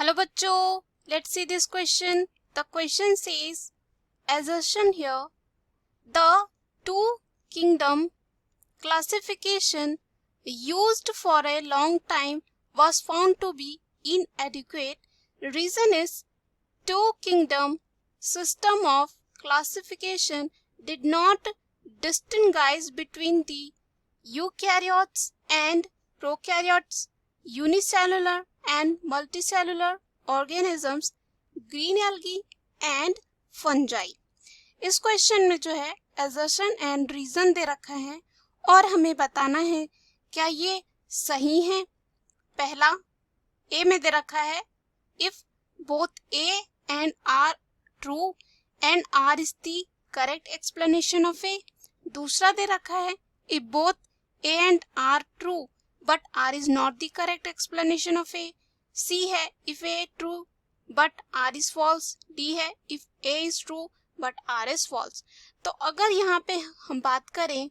Hello बच्चों, let's see this question. The question says, assertion here, the two kingdom classification used for a long time was found to be inadequate. Reason is two kingdom system of classification did not distinguish between the eukaryotes and prokaryotes, unicellular and multicellular organisms, green algae and fungi. इस question में जो है assertion and reason दे रखा है और हमें बताना है क्या ये सही है। पहला ए में दे रखा है if both A and R true and R is the correct explanation of A। दूसरा दे रखा है if both A and R true but R is not the correct explanation of A। C है if A true but R is false। D है if A is true but R is false। तो अगर यहाँ पे हम बात करें,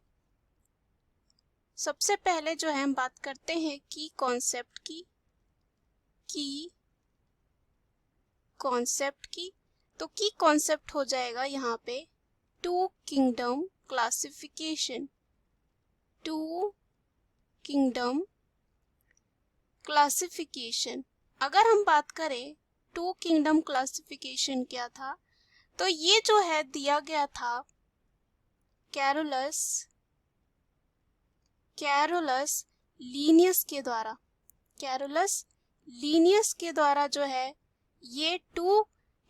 सबसे पहले जो है हम बात करते हैं की कॉन्सेप्ट की, तो की कॉन्सेप्ट हो जाएगा यहाँ पे टू किंगडम क्लासिफिकेशन। अगर हम बात करें टू किंगडम क्लासिफिकेशन क्या था, तो ये जो है दिया गया था कैरोलस लीनियस के द्वारा जो है ये टू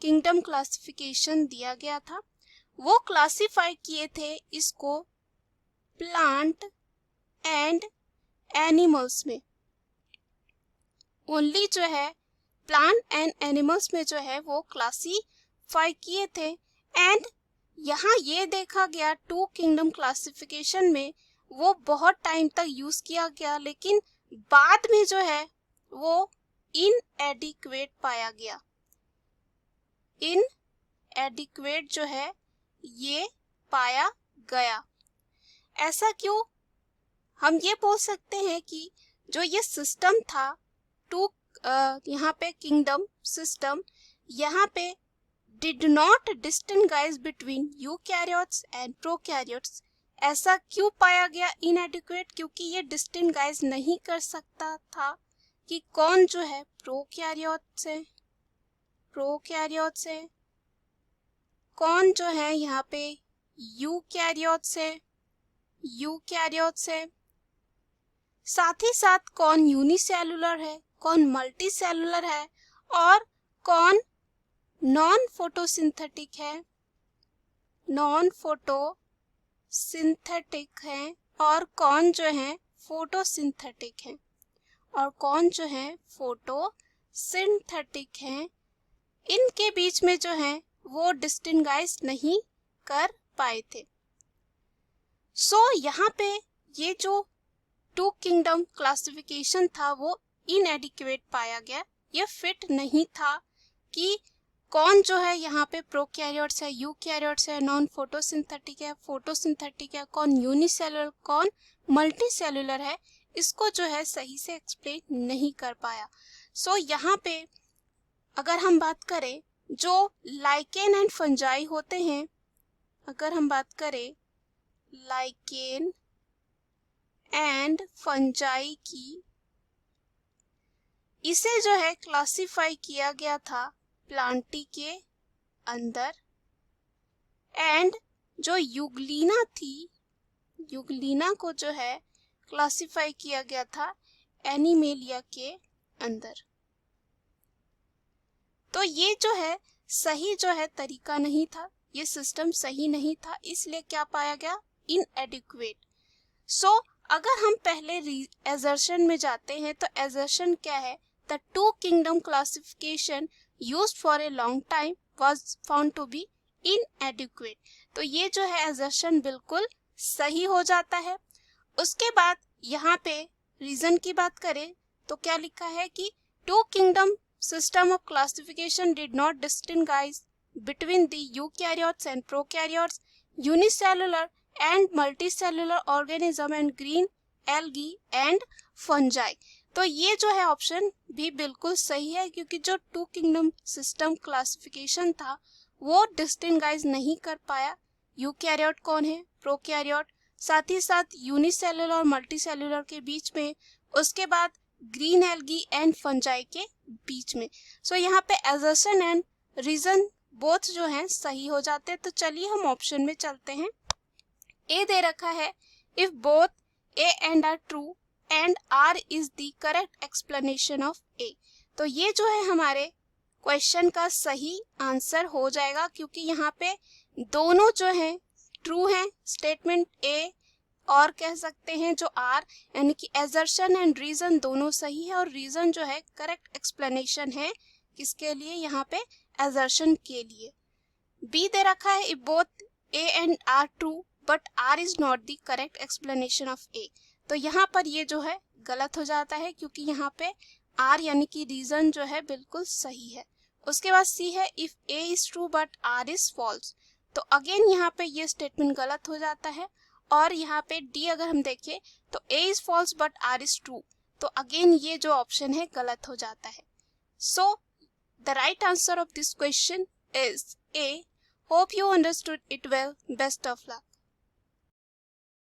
किंगडम क्लासिफिकेशन दिया गया था। वो क्लासिफाई किए थे इसको प्लांट एंड एनिमल्स में। ओनली जो है प्लांट एंड एनिमल्स में जो है वो क्लासिफाई किए थे। एंड यहाँ ये देखा गया टू किंगडम क्लासिफिकेशन में वो बहुत टाइम तक यूज किया गया, लेकिन बाद में जो है वो इनएडिक्वेट पाया गया। इनएडिक्वेट जो है ये पाया गया। ऐसा क्यों? हम ये बोल सकते हैं कि जो ये सिस्टम था टू यहाँ पे किंगडम सिस्टम, यहाँ पे did not distinguish between eukaryotes and prokaryotes. ऐसा क्यों पाया गया इनएडिक्वेट? क्योंकि ये डिस्टिंग्विश नहीं कर सकता था कि कौन जो है प्रोकैरियोट्स है, कौन जो है यहाँ पे यूकैरियोट्स है, साथ ही साथ कौन यूनिसेलुलर है, कौन मल्टीसेलुलर है, और कौन नॉन फोटोसिंथेटिक है, और कौन जो है फोटोसिंथेटिक है, इनके बीच में जो है वो डिस्टिंग्विश नहीं कर पाए थे। यहाँ पे ये जो टू किंगडम क्लासिफिकेशन था वो इनएडिक्वेट पाया गया। ये फिट नहीं था कि कौन जो है यहाँ पे प्रोकैरियोट्स है, यूकैरियोट्स है, नॉन फोटोसिंथेटिक है, फोटोसिंथेटिक है, कौन यूनिसेलुलर, कौन मल्टीसेलुलर है, इसको जो है सही से एक्सप्लेन नहीं कर पाया। यहाँ पे अगर हम बात करें जो लाइकेन एंड फंजाई होते हैं, अगर हम बात करें लाइकेन एंड फंजाई की, इसे जो है क्लासिफाई किया गया था प्लांटी के अंदर। एंड जो यूग्लिना थी, यूग्लिना को जो है क्लासिफाई किया गया था एनिमेलिया के अंदर। तो ये जो है सही जो है तरीका नहीं था, ये सिस्टम सही नहीं था, इसलिए क्या पाया गया इनएडिक्वेट। अगर हम पहले एजर्शन में जाते हैं तो एजर्शन क्या है, the two kingdom classification used for a long time was found to be inadequate. तो ये जो है एजर्शन बिल्कुल सही हो जाता है। उसके बाद यहाँ पे रीजन की बात करें तो क्या लिखा है कि two kingdom system of classification did not distinguish between the eukaryotes and prokaryotes, unicellular and multicellular organism, and green algae and fungi। तो ये जो है ऑप्शन भी बिल्कुल सही है, क्योंकि जो टू किंगडम सिस्टम क्लासिफिकेशन था वो डिस्टिंगाइज नहीं कर पाया यूकैरियोट कौन है, प्रोकैरियोट, साथ ही साथ यूनिसेलुलर और मल्टीसेलुलर के बीच में, उसके बाद ग्रीन एल्गी एंड फंजाई के बीच में। सो यहाँ पे असर्शन एंड रीजन बोथ जो हैं सही हो जाते हैं। तो चलिए हम ऑप्शन में चलते हैं। ए दे रखा है, if both A and R true and R is the correct explanation of A. तो ये जो है हमारे क्वेश्चन का सही आंसर हो जाएगा, क्योंकि यहाँ पे दोनों जो है ट्रू हैं, स्टेटमेंट ए और कह सकते हैं जो आर, यानी कि असर्शन एंड रीजन दोनों सही है, और रीजन जो है करेक्ट एक्सप्लेनेशन है किसके लिए, यहाँ पे असर्शन के लिए। बी दे रखा है, if both A and R true but R is not the correct explanation of A. तो यहाँ पर ये जो है गलत हो जाता है, क्योंकि यहाँ पे आर यानी कि रीजन जो है बिल्कुल सही है। उसके बाद सी है, if A is true but R is false. तो अगेन यहाँ पे ये स्टेटमेंट गलत हो जाता है। और यहाँ पे डी अगर हम देखें तो A is false but R is true, तो अगेन ये जो ऑप्शन है गलत हो जाता है। So the right answer of this question is A. Hope you understood it well. Best of luck.